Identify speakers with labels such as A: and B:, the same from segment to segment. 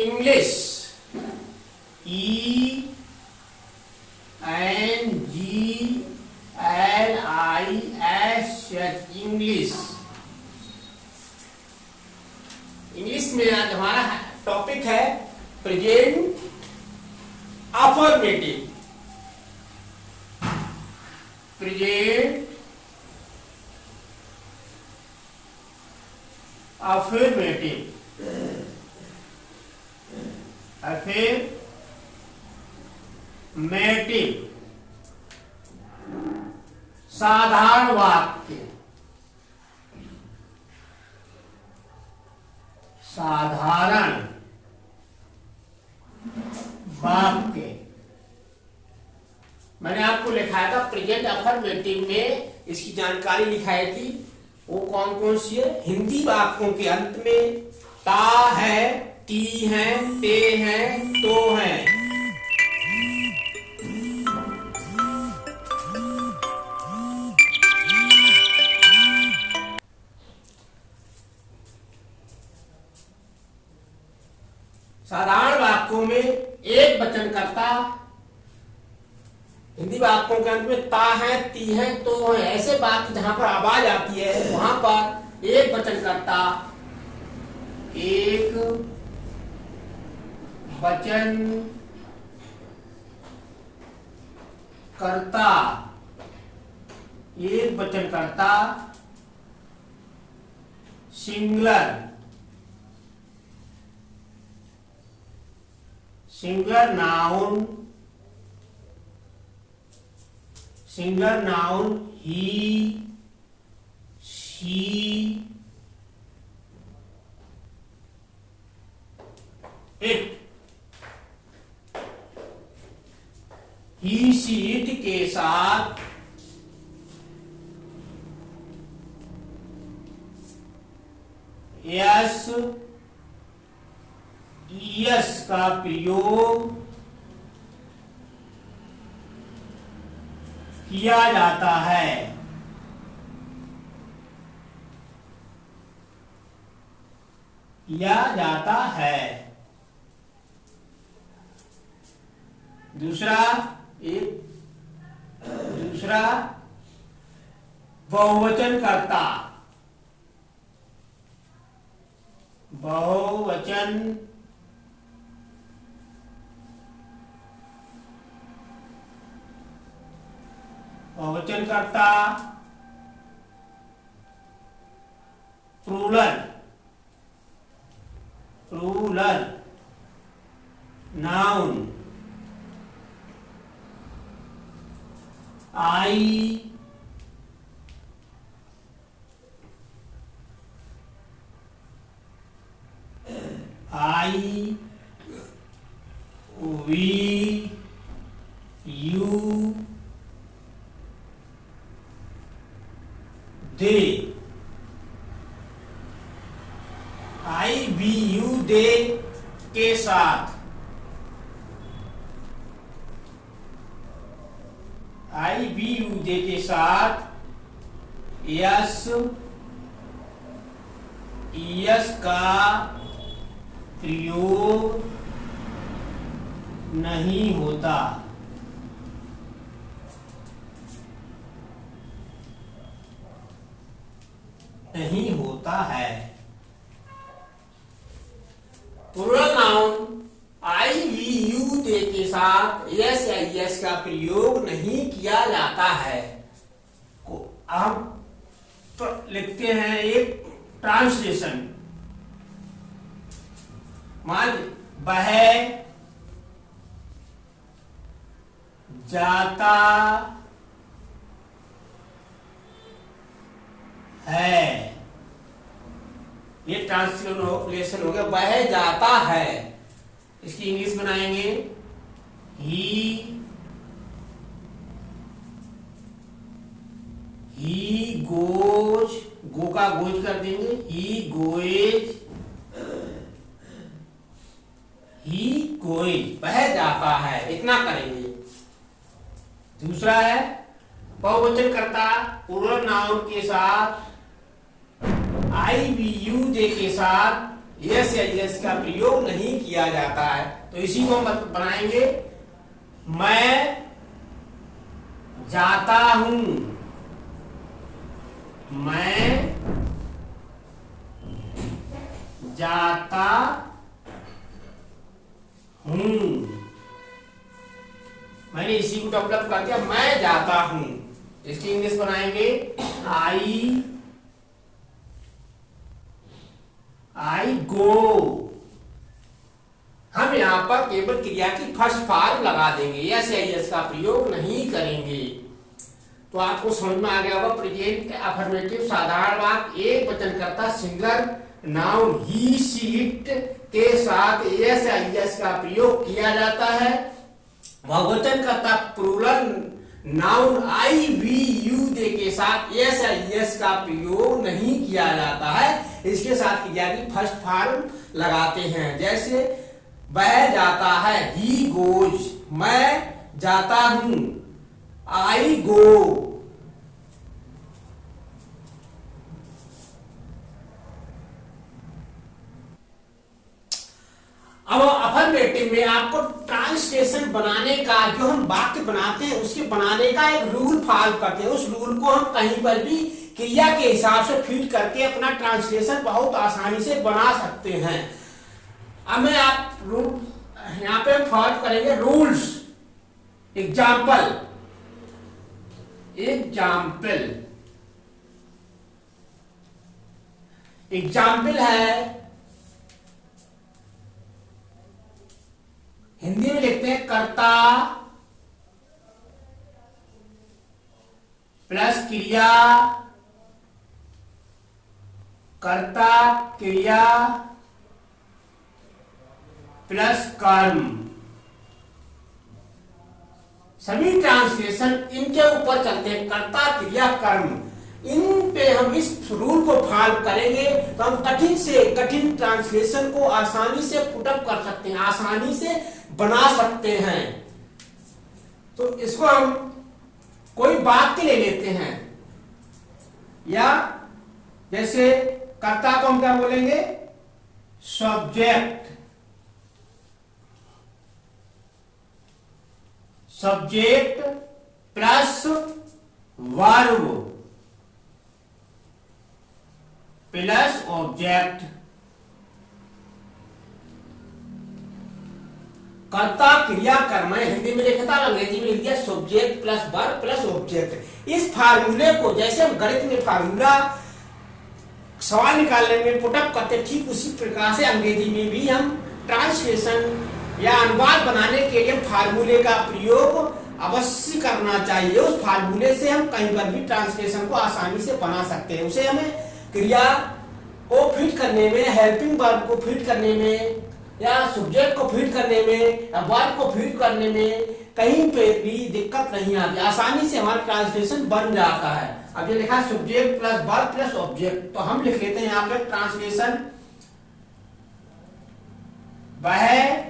A: English, ENGLISH, English. English में आज हमारा टॉपिक है present affirmative. Present affirmative, affirmative साधारण वाक्य, साधारण वाक्य। मैंने आपको लिखाया था प्रेजेंट अफर्मेटिव में, इसकी जानकारी लिखाई थी। वो कौन कौन सी है? हिंदी वाक्यों के अंत में ता है, ती है, ते है, तो है। साधारण वाक्यों में एक वचनकर्ता, हिंदी वाक्यों के अंत में ता है, ती है, तो है। ऐसे वाक्य जहां पर आवाज आती है वहां पर एक वचनकर्ता, एक वचनकर्ता, एक वचनकर्ता singular, singular noun, singular noun he, she, it. He, she, it के साथ यस, यस का प्रयोग किया जाता है। किया जाता है। दूसरा बहुवचनकर्ता, बहुवचनकर्ता plural, plural noun I, we, you, they. I, we, you, they के साथ आई, वी, यू, दे के साथ यस, यस का प्रयोग नहीं होता। नहीं होता है। Plural noun I, we, you, they के साथ यस या यस का प्रयोग नहीं किया जाता है। हम लिखते हैं एक ट्रांसलेशन। मान वह जाता है, ये ट्रांसलेशन हो गया। वह जाता है, इसकी इंग्लिश बनाएंगे ही गोज, गो का गोज कर देंगे, ही गोएज, वह जाता है, इतना करेंगे। दूसरा है बहुवचनकर्ता प्लूरल नाउन के साथ आई, वी, यू, दे के साथ यस या यस का प्रयोग नहीं किया जाता है। तो इसी को हम बनाएंगे, मैं जाता हूं, मैं जाता हूं। मैंने इसी को डेवलप कर दिया, मैं जाता हूं। इसकी इंग्लिश बनाएंगे आई गो। हम यहां पर केवल क्रिया की फर्स्ट फॉर्म लगा देंगे, यस या यस का प्रयोग नहीं करेंगे। तो आपको समझ में आ गया होगा प्रेजेंट अफर्मेटिव साधारण वाक्य एक वचनकर्ता singular noun he she it के साथ यस या यस का प्रयोग किया जाता है। बहुवचनकर्ता plural noun I we you they के साथ यस या यस का प्रयोग नहीं किया जाता है। इसके साथ क्रिया की फर्स्ट फॉर्म लगाते हैं, जैसे वह जाता है, ही गोज, मैं जाता हूं, आई गो। अब अफर्मेटिव में आपको ट्रांसलेशन बनाने का, जो हम वाक्य बनाते हैं उसके बनाने का एक रूल फॉलो करते हैं। उस रूल को हम कहीं पर भी क्रिया के हिसाब से फिट करके अपना ट्रांसलेशन बहुत आसानी से बना सकते हैं। अब मैं आप रूल यहां पे फॉलो करेंगे रूल्स। एग्जाम्पल है, हिंदी में लिखते हैं कर्ता प्लस क्रिया, कर्ता क्रिया प्लस कर्म। सभी ट्रांसलेशन इनके ऊपर चलते हैं, कर्ता क्रिया कर्म। इन पे हम इस रूल को फॉलो करेंगे तो हम कठिन से कठिन ट्रांसलेशन को आसानी से पुटअप कर सकते हैं, आसानी से बना सकते हैं। तो इसको हम कोई वाक्य ले लेते हैं, या जैसे कर्ता को हम क्या बोलेंगे, subject, subject plus verb plus object. कर्ता क्रिया कर्म है, हिंदी में लिखा था, अंग्रेजी में लिख दिया subject plus verb plus object. इस फार्मूले को जैसे हम गणित में फार्मूला सवाल निकालने में पुटअप करते, ठीक उसी प्रकार से अंग्रेजी में भी हम ट्रांसलेशन या अनुवाद बनाने के लिए फार्मूले का प्रयोग अवश्य करना चाहिए। उस फार्मूले से हम कहीं पर भी ट्रांसलेशन को आसानी से बना सकते हैं। उसे हमें क्रिया को फिट करने में, हेल्पिंग वर्ब को फिट करने में, या सब्जेक्ट को फिट करने में, या वर्ब को फिट करने में कहीं पे भी दिक्कत नहीं आती, आसानी से हमारा ट्रांसलेशन बन जाता है। अब ये लिखा subject plus verb plus object, तो हम लिख लेते हैं यहाँ पे ट्रांसलेशन, वह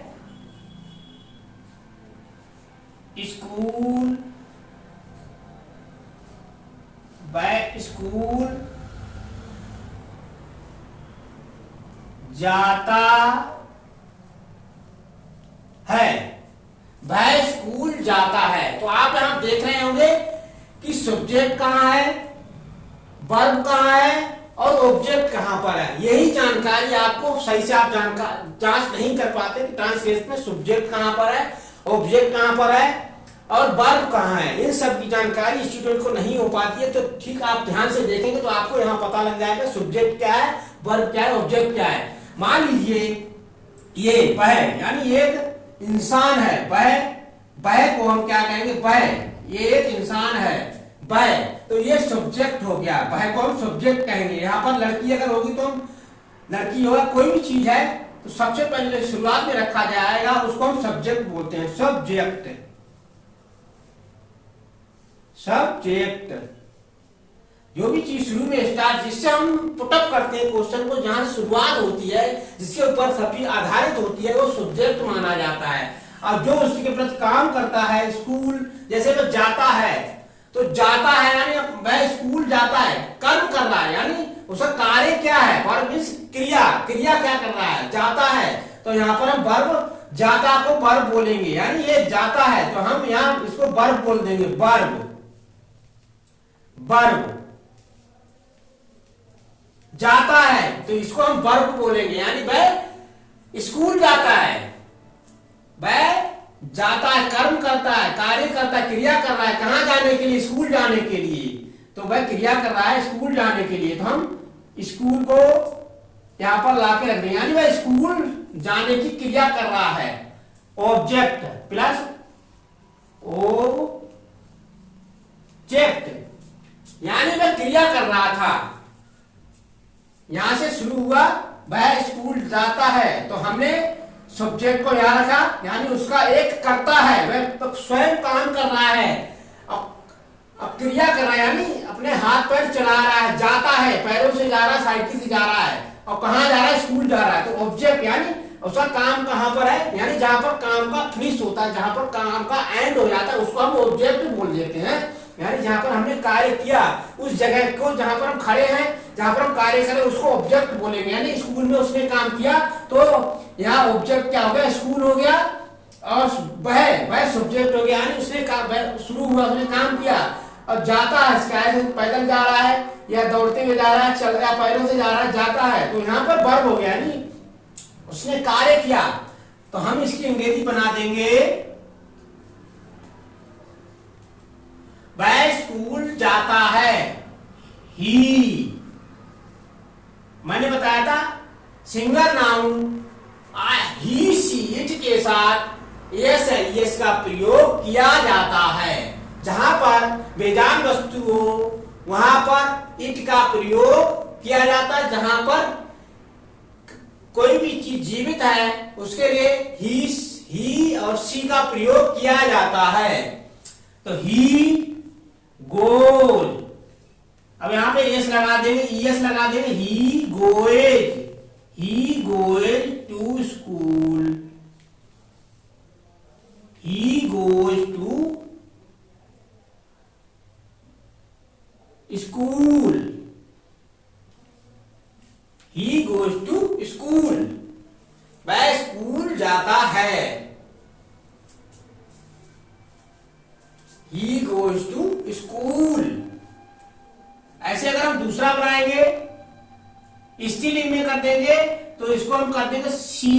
A: स्कूल जाता है, वह स्कूल जाता है। तो आप यहां देख रहे होंगे कि सब्जेक्ट कहां है, वर्ब कहां है और ऑब्जेक्ट कहां पर है। यही जानकारी आपको सही से आप जांच नहीं कर पाते कि ट्रांसलेशन में सब्जेक्ट कहां पर है, ऑब्जेक्ट कहां पर है और वर्ब कहां है। इन सब की जानकारी स्टूडेंट को नहीं हो पाती है। तो ठीक आप ध्यान से देखेंगे तो आपको यहां पता लग जाएगा सब्जेक्ट क्या है, वर्ब क्या है, ऑब्जेक्ट क्या है। मान लीजिए ये वह यानी एक इंसान है, वह को हम क्या कहेंगे, वह, ये एक इंसान है, वह, तो ये सब्जेक्ट हो गया, वह को हम सब्जेक्ट कहेंगे। यहां पर लड़की अगर होगी तो हम लड़की होगा, कोई भी चीज है तो सबसे पहले शुरुआत में रखा जाएगा उसको हम सब्जेक्ट बोलते हैं, सब्जेक्ट। जो भी चीज शुरू में स्टार्ट, जिससे हम पुटअप करते हैं क्वेश्चन को, जहां शुरुआत होती है, जिसके ऊपर सभी आधारित होती है, वो सब्जेक्ट माना जाता है। और जो उसके प्रति काम करता है, स्कूल जैसे वो जाता है तो जाता है यानी वह स्कूल जाता है, कर्म कर रहा है यानी उसका कार्य क्या है, वर्ब मीन्स क्रिया, क्रिया क्या कर रहा है, जाता है। तो यहाँ पर हम वर्ब जाता को वर्ब बोलेंगे, यानी ये जाता है तो हम यहाँ इसको वर्ब बोल देंगे, वर्ब, वर्ब जाता है तो इसको हम वर्ब बोलेंगे, यानी वह स्कूल जाता है, वह जाता है, कर्म करता है, कार्य करता है, क्रिया कर रहा है, कहां जाने के लिए, स्कूल जाने के लिए। तो वह क्रिया कर रहा है स्कूल जाने के लिए, तो हम स्कूल को यहां पर लाके रख देंगे, यानी वह स्कूल जाने की क्रिया कर रहा है। ऑब्जेक्ट प्लस ऑब्जेक्ट, यानी वह क्रिया कर रहा था, यहां से शुरू हुआ, वह स्कूल जाता है, तो हमने सब्जेक्ट को यहां रखा, यानी उसका एक कर्ता है, वह तो स्वयं काम कर रहा है, अब क्रिया कर रहा है, यानी अपने हाथ पैर चला रहा है, जाता है, पैरों से जा रहा है, साइकिल से जा रहा है, और कहां जा रहा है, स्कूल जा रहा है। तो ऑब्जेक्ट यानी उसका काम कहां पर है, यानी जहां पर काम का फिनिश होता है, जहां पर काम का एंड हो जाता है, उसको हम ऑब्जेक्ट बोल देते हैं। यानी जहां पर हमने कार्य किया, उस जगह को जहां पर हम खड़े हैं, जहां पर हम कार्य करें, उसको ऑब्जेक्ट बोलेंगे। यानी स्कूल में उसने काम किया, तो यहाँ ऑब्जेक्ट क्या हो गया, स्कूल हो गया, और वह सब्जेक्ट हो गया, यानी उसने शुरू हुआ, उसने काम किया, और जाता है, पैदल जा रहा है या दौड़ते हुए जा रहा है, चल रहा है, पैरों से जा रहा है, जाता है, तो यहाँ पर वर्ब हो गया, यानी उसने कार्य किया। तो हम इसकी अंग्रेजी बना देंगे, वह स्कूल जाता है, ही। मैंने बताया था single noun he see it के साथ एस एल एस का प्रयोग किया जाता है, जहां पर बेजान वस्तु हो वहां पर इट का प्रयोग किया जाता है, जहां पर कोई भी चीज जीवित है उसके लिए ही और सी का प्रयोग किया जाता है। तो ही गोज, अब यहां पे एस लगा देंगे, ईएस लगा देंगे, he goes to school, he goes to school, he goes to school, वह स्कूल जाता है, ही गोज टू स्कूल। ऐसे अगर हम दूसरा बनाएंगे, स्त्रीलिंग में कर देंगे, तो इसको हम कर देंगे शी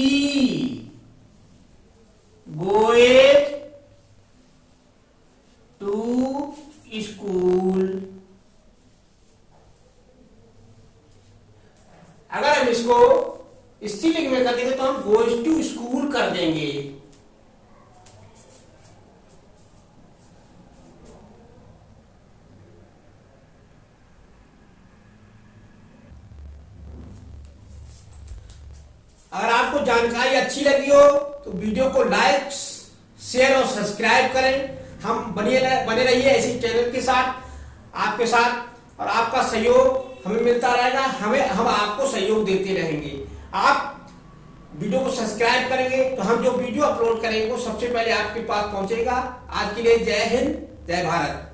A: गोएज टू स्कूल। अगर हम इसको स्त्रीलिंग में कर देंगे तो हम गोएज टू स्कूल कर देंगे। अगर आपको जानकारी अच्छी लगी हो तो वीडियो को लाइक, शेयर और सब्सक्राइब करें। हम बने रहिए ऐसे चैनल के साथ, आपके साथ, और आपका सहयोग हमें मिलता रहेगा, हम आपको सहयोग देते रहेंगे। आप वीडियो को सब्सक्राइब करेंगे तो हम जो वीडियो अपलोड करेंगे वो सबसे पहले आपके पास पहुंचेगा। आज के लिए जय हिंद, जय भारत।